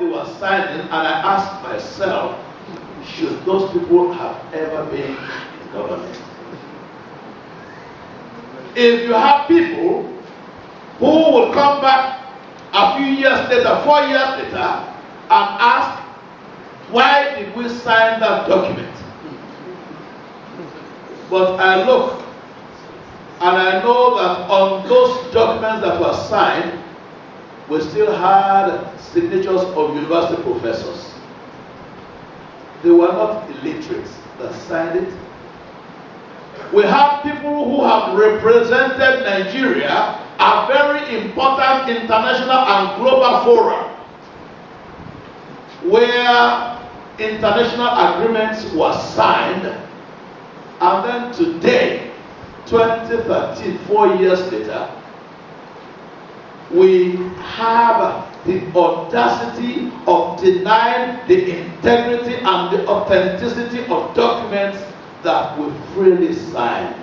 they were signing, and I asked myself, should those people have ever been in government? If you have people who will come back a few years later, 4 years later, and ask, why did we sign that document? But I look, and I know that on those documents that were signed, we still had signatures of university professors. They were not illiterates that signed it. We have people who have represented Nigeria at very important international and global fora where international agreements were signed, and then today, 2013, 4 years later, we have the audacity of denying the integrity and the authenticity of documents that we freely sign.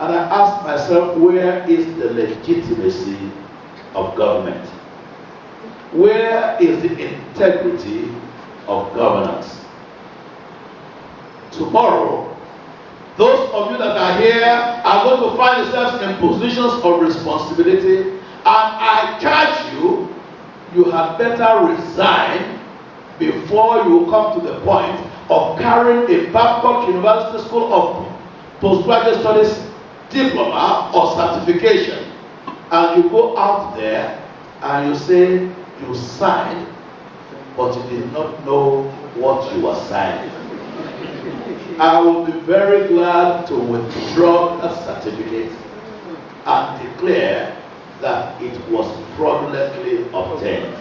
And I ask myself, where is the legitimacy of government? Where is the integrity of governance? Tomorrow, those of you that are here are going to find yourselves in positions of responsibility, and I charge you, you had better resign before you come to the point of carrying a Babcock University School of Postgraduate Studies diploma or certification, and you go out there and you say you signed, but you did not know what you were signing. I will be very glad to withdraw that certificate and declare that it was fraudulently obtained.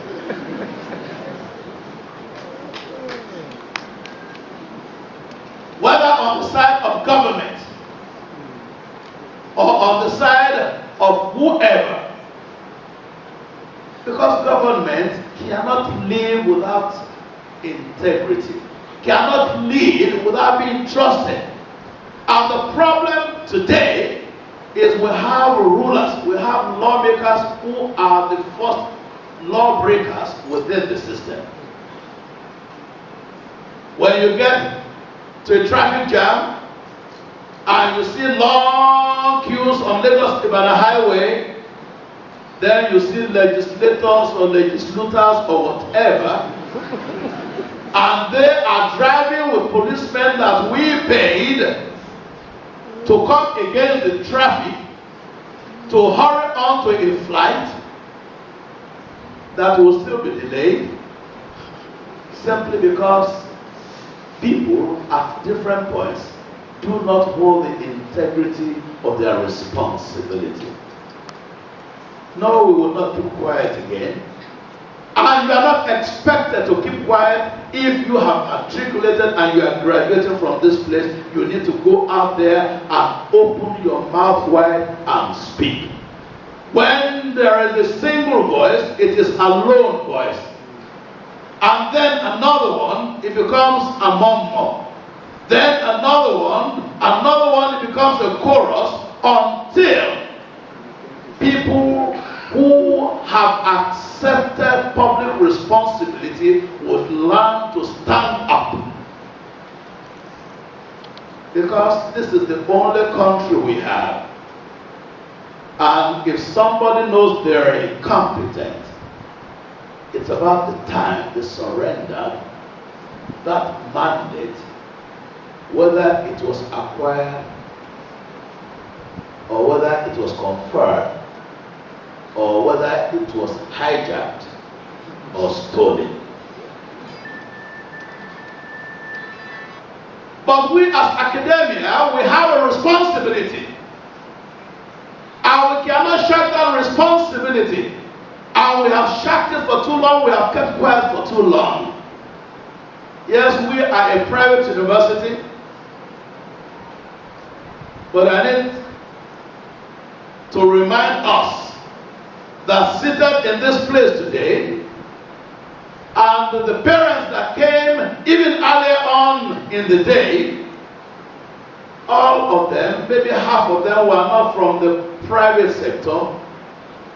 Whether on the side of government or on the side of whoever, because government cannot live without integrity, cannot lead without being trusted. And the problem today is we have rulers, we have lawmakers who are the first lawbreakers within the system. When you get to a traffic jam and you see long queues on Lagos-Ibadan highway, then you see legislators or legislators or whatever, and they are driving with policemen that we paid to come against the traffic, to hurry on to a flight that will still be delayed, simply because people at different points do not hold the integrity of their responsibility. No, we will not keep quiet again. And you are not expected to keep quiet. If you have matriculated and you are graduating from this place, you need to go out there and open your mouth wide and speak. When there is a single voice, it is a lone voice. And then another one, it becomes a murmur. Then another one, it becomes a chorus, until people who have accepted public responsibility would learn to stand up. Because this is the only country we have. And if somebody knows they're incompetent, it's about the time they surrender that mandate, whether it was acquired or whether it was conferred or whether it was hijacked or stolen. But we as academia, we have a responsibility. And we cannot shirk that responsibility. And we have shirked it for too long, we have kept quiet for too long. Yes, we are a private university, but I need to remind us that seated in this place today, and the parents that came even earlier on in the day, all of them, maybe half of them, were not from the private sector.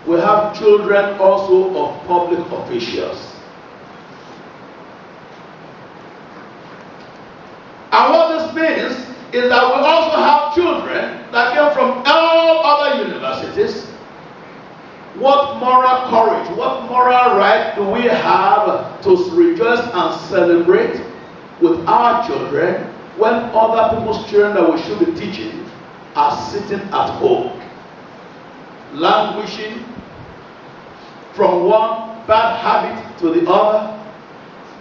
We have children also of public officials. is that we also have children that came from all other universities. What moral courage, what moral right do we have to rejoice and celebrate with our children when other people's children that we should be teaching are sitting at home, languishing from one bad habit to the other?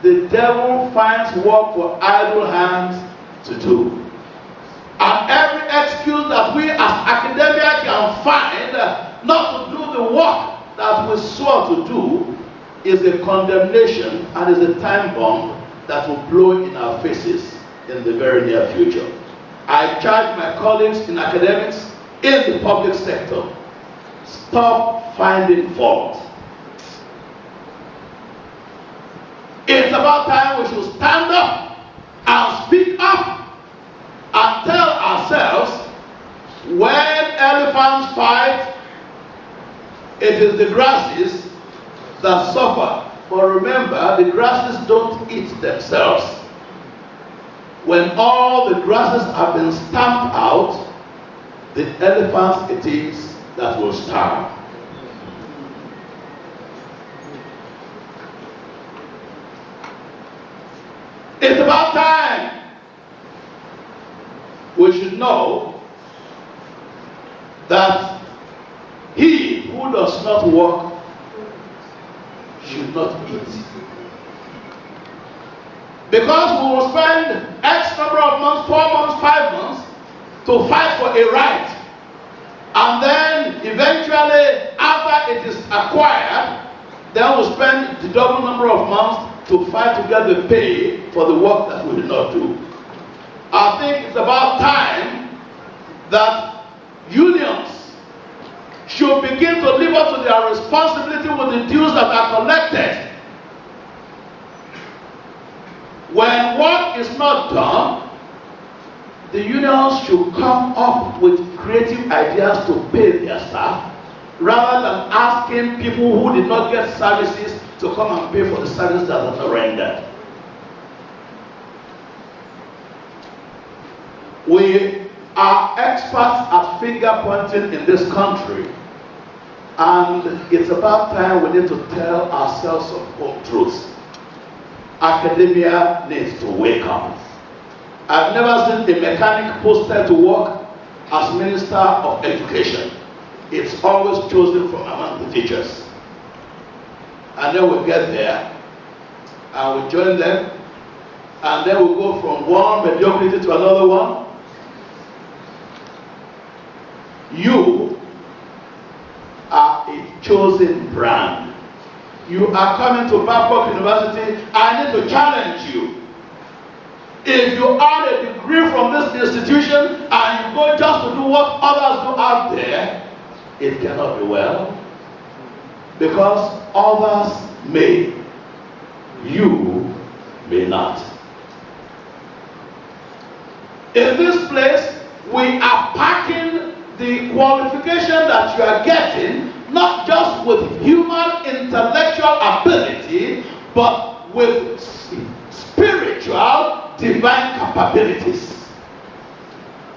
The devil finds work for idle hands to do. And every excuse that we as academia can find not to do the work that we swore to do is a condemnation and is a time bomb that will blow in our faces in the very near future. I charge my colleagues in academics, in the public sector, stop finding fault. It's about time we should stand up and speak up and tell ourselves, when elephants fight, it is the grasses that suffer. But remember, the grasses don't eat themselves. When all the grasses have been stamped out, the elephants it is that will starve. It's about time we should know that he who does not work should not eat. Because we will spend X number of months, 4 months, 5 months, to fight for a right. And then eventually, after it is acquired, then we'll spend the double number of months to fight to get the pay for the work that we did not do. I think it's about time that unions should begin to live up to their responsibility with the dues that are collected. When work is not done, the unions should come up with creative ideas to pay their staff, rather than asking people who did not get services to come and pay for the service that was rendered. We are experts at finger pointing in this country, and it's about time we need to tell ourselves some home truths. Academia needs to wake up. I've never seen a mechanic posted to work as Minister of Education. It's always chosen from among the teachers. And then we get there, and we join them, and then we go from one mediocrity to another one. You are a chosen brand. You are coming to Babcock University. I need to challenge you. If you earn a degree from this institution and you go just to do what others do out there, it cannot be well. Because others may, you may not. In this place, we are packing the qualification that you are getting, not just with human intellectual ability, but with spiritual divine capabilities.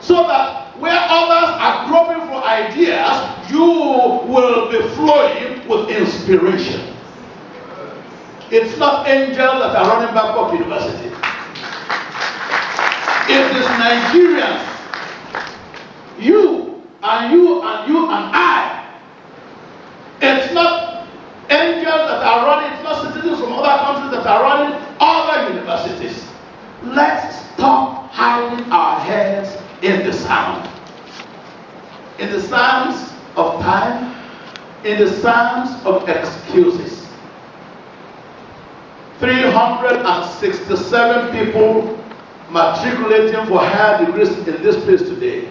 So that where others are groping for ideas, you will be flowing with inspiration. It's not angels that are running Babcock University. It is Nigerians. You and you and you and I. It's not angels that are running, it's not citizens from other countries that are running other universities. Let's stop hiding our heads in the sand. In the sands of time, in the sands of excuses. 367 people matriculating for higher degrees in this place today.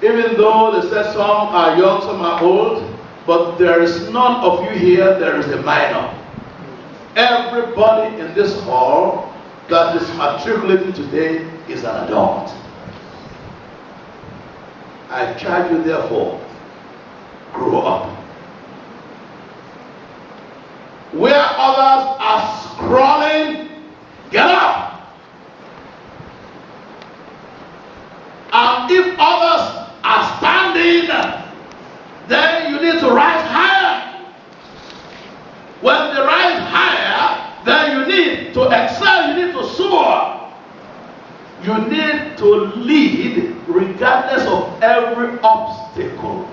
Even though they said some are young, some are old, but there is none of you here, there is a minor. Everybody in this hall that is matriculating today is an adult. I charge you therefore, grow up. Where others are scrolling, get up. rise higher, then you need to excel, you need to soar. You need to lead regardless of every obstacle.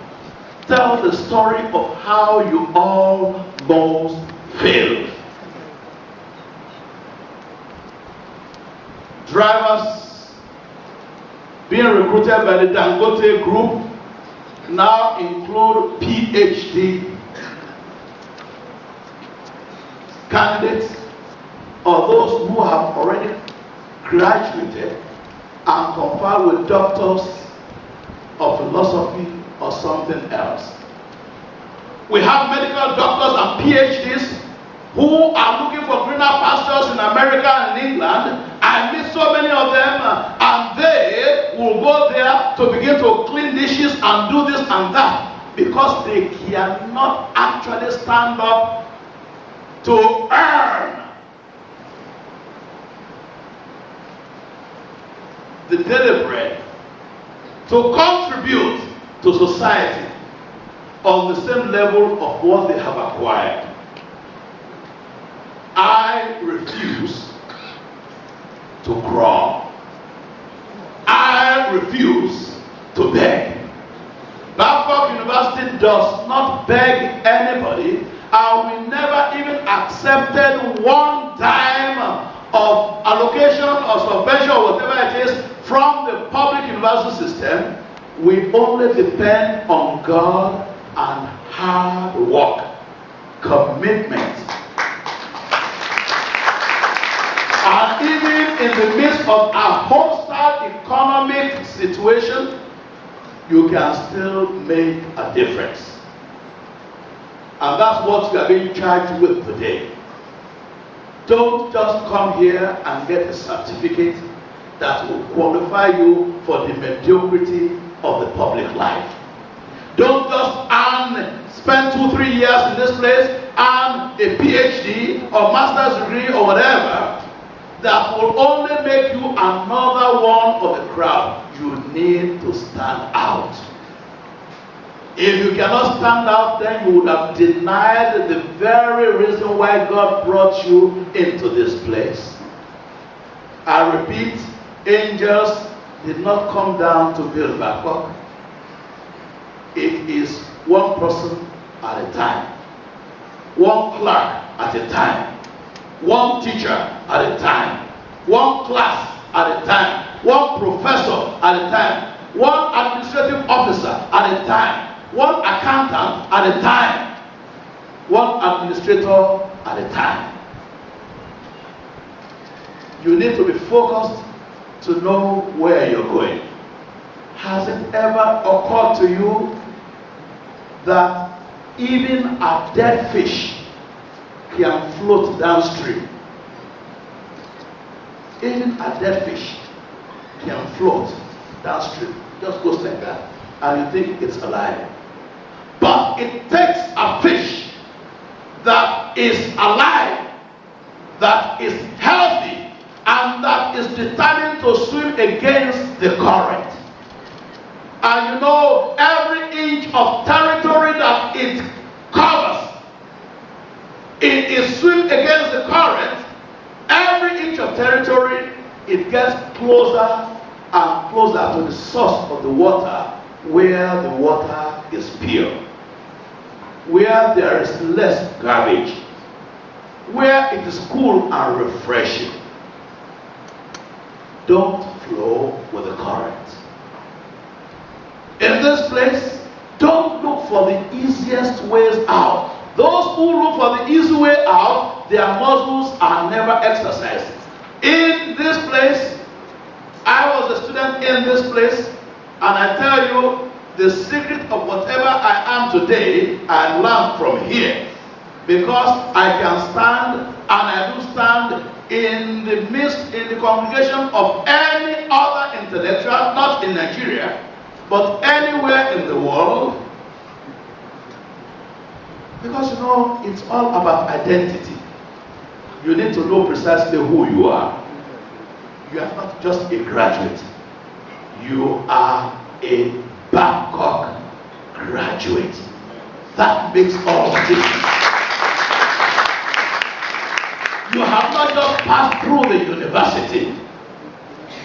Tell the story of how you almost failed. Drivers being recruited by the Dangote group now include PhD candidates or those who have already graduated and conferred with doctors of philosophy or something else. We have medical doctors and PhDs who are looking for greener pastures in America and England. I meet so many of them, and they will go there to begin to clean dishes and do this and that because they cannot actually stand up to earn the daily bread, to contribute to society on the same level of what they have acquired. I refuse to crawl. I refuse to beg. Babcock University does not beg anybody, and we never even accepted one dime of allocation or subvention or whatever it is from the public university system. We only depend on God and hard work, commitment. And even in the midst of a hostile economic situation, you can still make a difference. And that's what we are being charged with today. Don't just come here and get a certificate that will qualify you for the mediocrity of the public life. Don't just spend 2-3 years in this place and a PhD or master's degree or whatever that will only make you another one of the crowd. You need to stand out. If you cannot stand out, then you would have denied the very reason why God brought you into this place. I repeat, angels did not come down to build Babcock. It is one person at a time, one clerk at a time, one teacher at a time, one class at a time, one professor at a time, one administrative officer at a time, one accountant at a time, one administrator at a time. You need to be focused to know where you're going. Has it ever occurred to you that even a dead fish can float downstream? Even a dead fish can float downstream. Just goes like that. And you think it's alive. But it takes a fish that is alive, that is healthy, and that is determined to swim against the current. And you know, every inch of territory that it covers, it is swim against the current. Every inch of territory, it gets closer and closer to the source of the water, where the water is pure, where there is less garbage, where it is cool and refreshing. Don't flow with the current. In this place, don't look for the easiest ways out. Those who look for the easy way out, their muscles are never exercised. In this place, I was a student in this place, and I tell you, the secret of whatever I am today, I learned from here. Because I can stand, and I do stand in the midst, in the congregation of any other intellectual, not in Nigeria, but anywhere in the world. Because you know, it's all about identity. You need to know precisely who you are. You are not just a graduate. You are a Babcock graduate. That makes all the difference. You have not just passed through the university.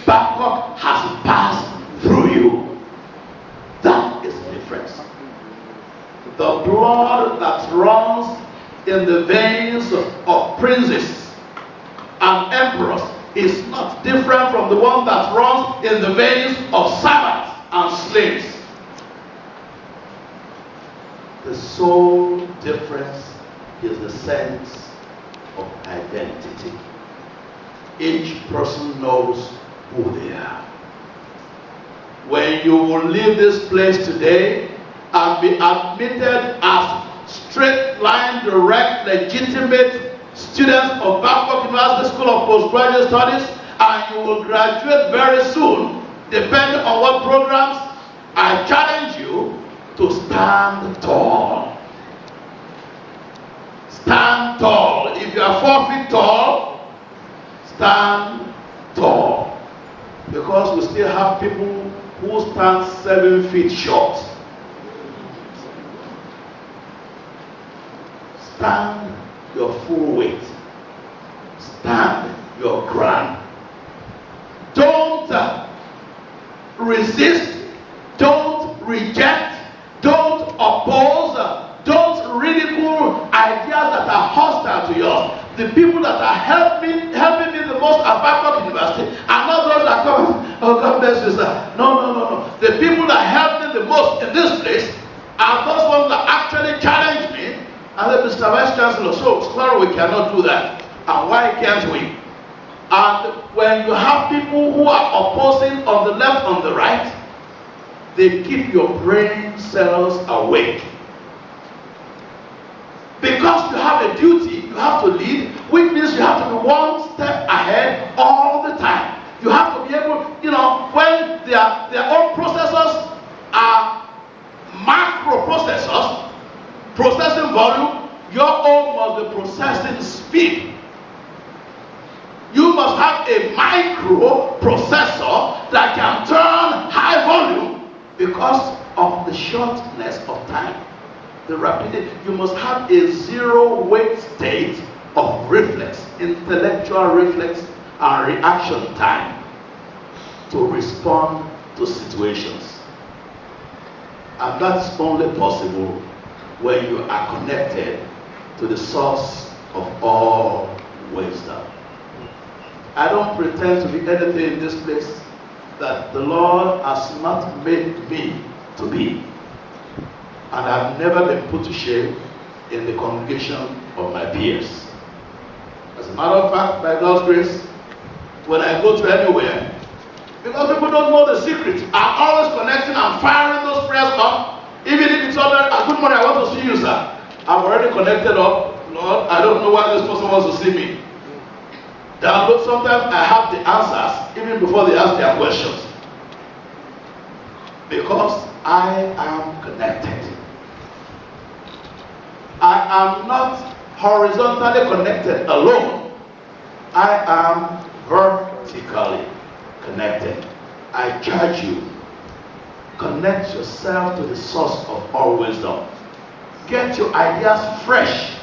Babcock has passed through you. That is the difference. The blood that runs in the veins of princes and emperors is not different from the one that runs in the veins of servants and slaves. The sole difference is the sense of identity. Each person knows who they are. When you will leave this place today and be admitted as straight line, direct, legitimate students of Babcock University School of Postgraduate Studies, and you will graduate very soon, depending on what programs, I challenge you to stand tall. Stand tall. If you are 4 feet tall, stand tall. Because we still have people who stand 7 feet short. Stand your full weight. Stand your ground. Don't resist. Don't reject. Don't oppose. Don't ridicule ideas that are hostile to yours. The people that are helping me the most at Babcock University are not those that come, oh God bless you, sir. No. The people that help me the most in this place are those ones that actually challenge me. And then Mr. Vice Chancellor, so sorry we cannot do that. And why can't we? And when you have people who are opposing on the left, on the right, they keep your brain cells awake. Because you have a duty, you have to lead, which means you have to be one step ahead all the time. You have to be able, when their own processors are macroprocessors, processing volume, your own must be processing speed. You must have a microprocessor that can turn high volume because of the shortness of time. The rapidity. You must have a zero weight state of reflex, intellectual reflex and reaction time to respond to situations. And that's only possible when you are connected to the source of all wisdom. I don't pretend to be anything in this place that the Lord has not made me to be. And I've never been put to shame in the congregation of my peers. As a matter of fact, by God's grace, when I go to anywhere, because people don't know the secret, I'm always connecting and firing those prayers up. Even if it's already, good morning, I want to see you, sir. I'm already connected up. Lord, I don't know why this person wants to see me. Sometimes I have the answers even before they ask their questions. Because I am connected. I am not horizontally connected alone. I am vertically connected. I charge you. Connect yourself to the source of all wisdom. Get your ideas fresh.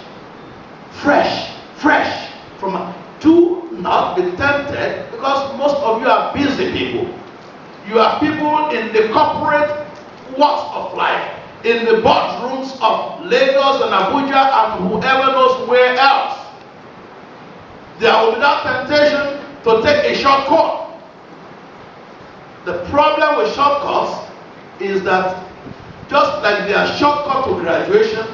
Do not be tempted, because most of you are busy people. You are people in the corporate walks of life, in the boardrooms of Lagos and Abuja and whoever knows where else. There will be that temptation to take a shortcut. The problem with shortcuts is that just like they are shortcut to graduation,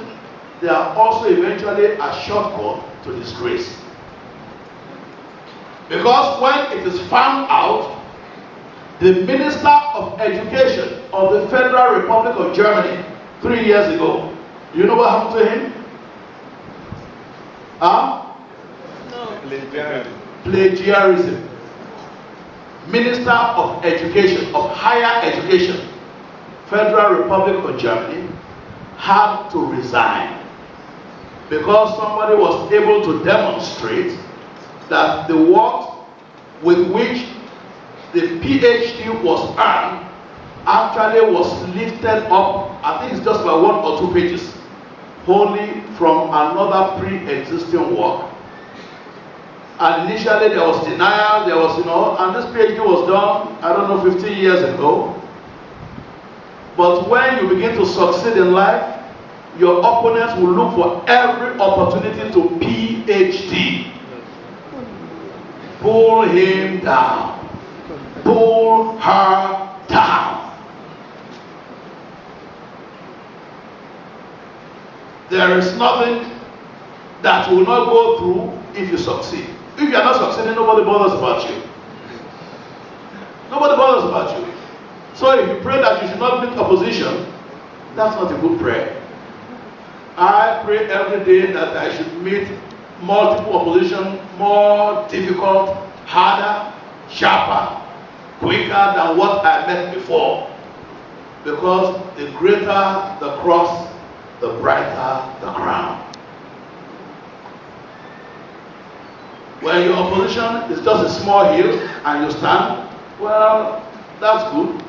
they are also eventually a shortcut to disgrace. Because when it is found out, the Minister of Education of the Federal Republic of Germany 3 years ago, you know what happened to him? No. Plagiarism. Minister of Education, of Higher Education, Federal Republic of Germany, had to resign because somebody was able to demonstrate that the work with which the PhD was earned actually was lifted up, I think it's just by 1 or 2 pages, wholly from another pre-existing work. And initially there was denial, there was, and this PhD was done, I don't know, 15 years ago. But when you begin to succeed in life, your opponents will look for every opportunity to PhD. Pull him down. Pull her down. There is nothing that will not go through if you succeed. If you are not succeeding, nobody bothers about you. Nobody bothers about you. So if you pray that you should not meet opposition, that's not a good prayer. I pray every day that I should meet multiple opposition, more difficult, harder, sharper, quicker than what I met before. Because the greater the cross, the brighter the crown. When your opposition is just a small hill and you stand, well, that's good.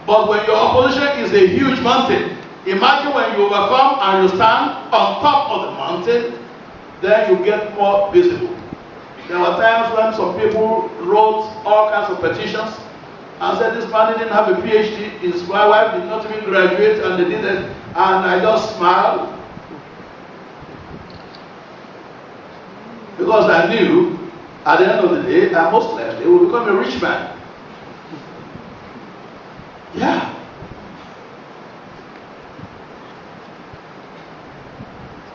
But when your opposition is a huge mountain, imagine when you overcome and you stand on top of the mountain, then you get more visible. There were times when some people wrote all kinds of petitions and said this man didn't have a PhD, his wife did not even graduate, and they did it, and I just smiled. Because I knew at the end of the day, I most likely will become a rich man. Yeah.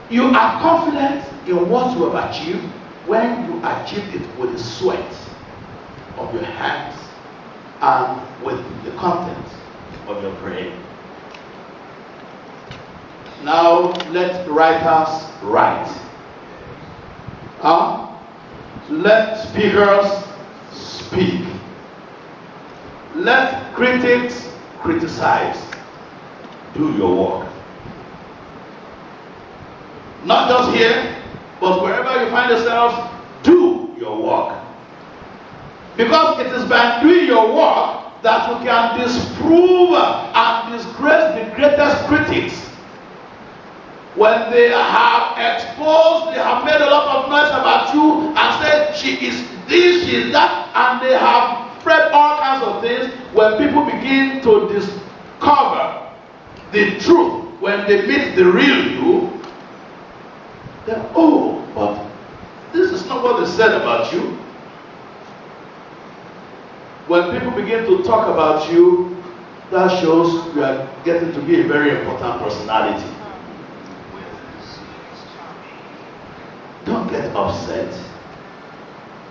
You are confident in what you have achieved when you achieve it with the sweat of your hands and with the content of your brain. Now let writers write. Let speakers speak. Let critics criticize. Do your work. Not just here, but wherever you find yourselves, do your work. Because it is by doing your work that you can disprove and disgrace the greatest critics. When they have exposed, they have made a lot of noise about you and said, she is this, she is that, and they have spread all kinds of things. When people begin to discover the truth, when they meet the real you, then, oh, but this is not what they said about you. When people begin to talk about you, that shows you are getting to be a very important personality. Don't get upset.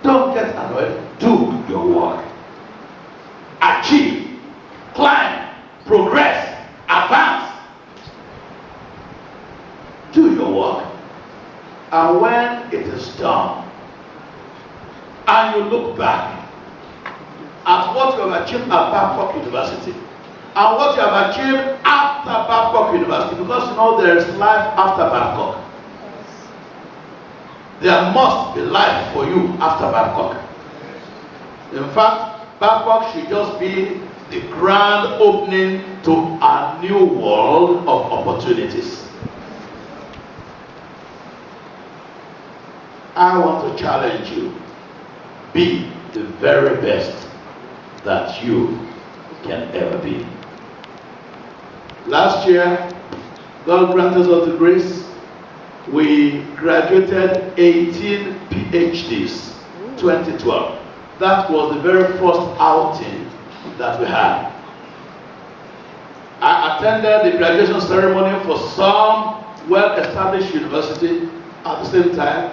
Don't get annoyed. Do your work. Achieve, climb, progress, advance. Do your work. And when it is done, and you look back at what you have achieved at Babcock University, and what you have achieved after Babcock University, because there is life after Babcock. There must be life for you after Babcock. In fact, Babcock should just be the grand opening to a new world of opportunities. I want to challenge you. Be the very best that you can ever be. Last year, God granted us the grace. We graduated 18 PhDs, 2012. That was the very first outing that we had. I attended the graduation ceremony for some well-established university at the same time,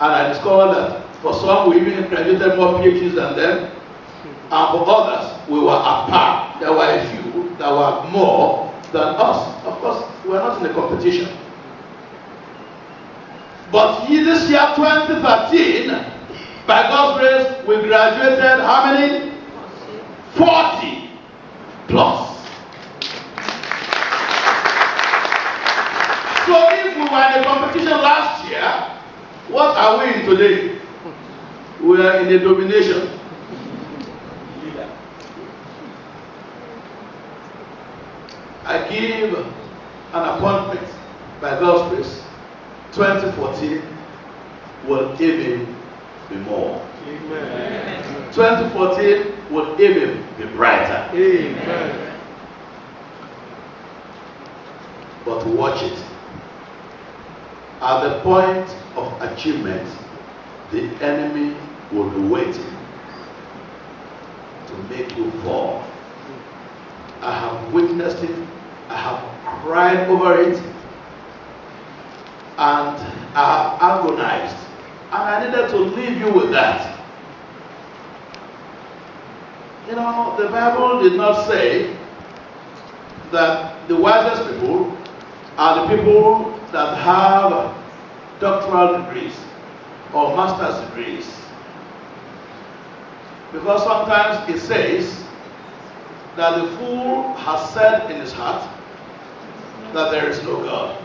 and I discovered that for some we even graduated more PhDs than them, and for others we were at par. There were a few that were more than us. Of course, we were not in a competition. But this year, 2013, by God's grace, we graduated how many? 40 plus. So if we were in a competition last year, what are we in today? We are in a domination. I give an appointment by God's grace. 2014 will even be more. Amen. 2014 will even be brighter. Amen. But watch it. At the point of achievement, the enemy will be waiting to make you fall. I have witnessed it. I have cried over it. And I have agonized. And I needed to leave you with that. You know, the Bible did not say that the wisest people are the people that have doctoral degrees or master's degrees. Because sometimes it says that the fool has said in his heart that there is no God.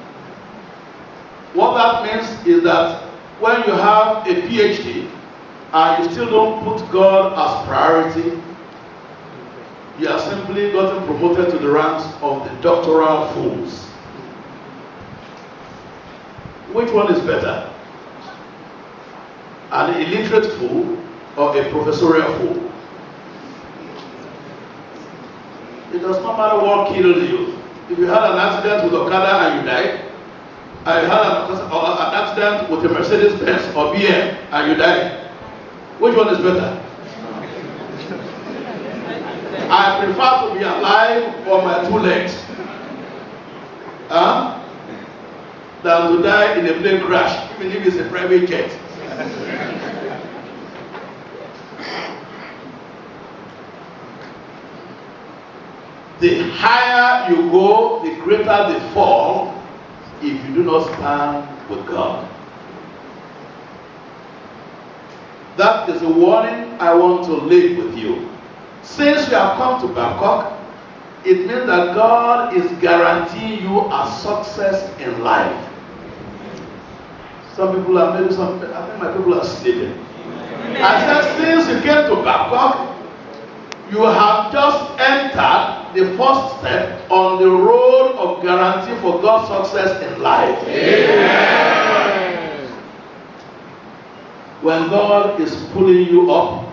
What that means is that when you have a PhD and you still don't put God as priority, you are simply gotten promoted to the ranks of the doctoral fools. Which one is better? An illiterate fool or a professorial fool? It does not matter what killed you. If you had an accident with Okada and you died, and you had an accident with a Mercedes-Benz or BM and you died, which one is better? I prefer to be alive on my two legs than to die in a plane crash, even if it's a private jet. The higher you go, the greater the fall if you do not stand with God. That is a warning I want to leave with you. Since you have come to Babcock, it means that God is guaranteeing you a success in life. Some people are maybe I think my people are sleeping. I said, since you came to Babcock, you have just entered the first step on the road of guarantee for God's success in life. Amen. When God is pulling you up,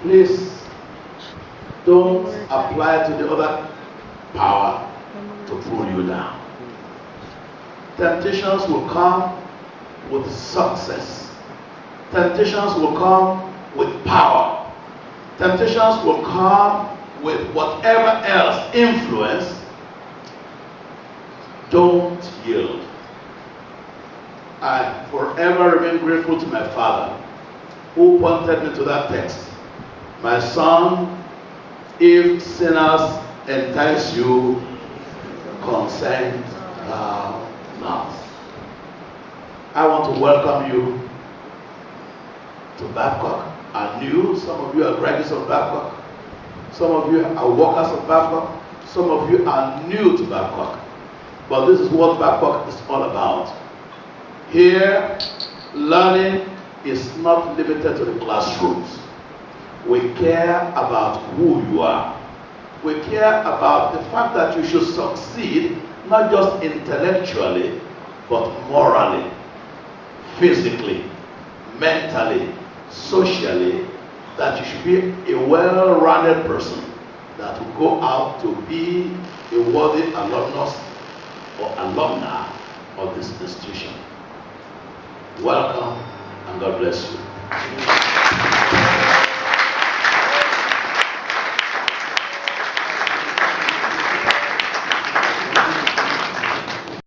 please don't apply to the other power to pull you down. Temptations will come with success. Temptations will come with power. Temptations will come with whatever else influence. Don't yield. I forever remain grateful to my father who pointed me to that text. My son, if sinners entice you, consent thou not. I want to welcome you to Babcock. I knew some of you are graduates of Babcock. Some of you are workers of Babcock. Some of you are new to Babcock. But this is what Babcock is all about. Here, learning is not limited to the classrooms. We care about who you are. We care about the fact that you should succeed, not just intellectually, but morally, physically, mentally, socially, that you should be a well-rounded person that will go out to be a worthy alumnus or alumna of this institution. Welcome, and God bless you.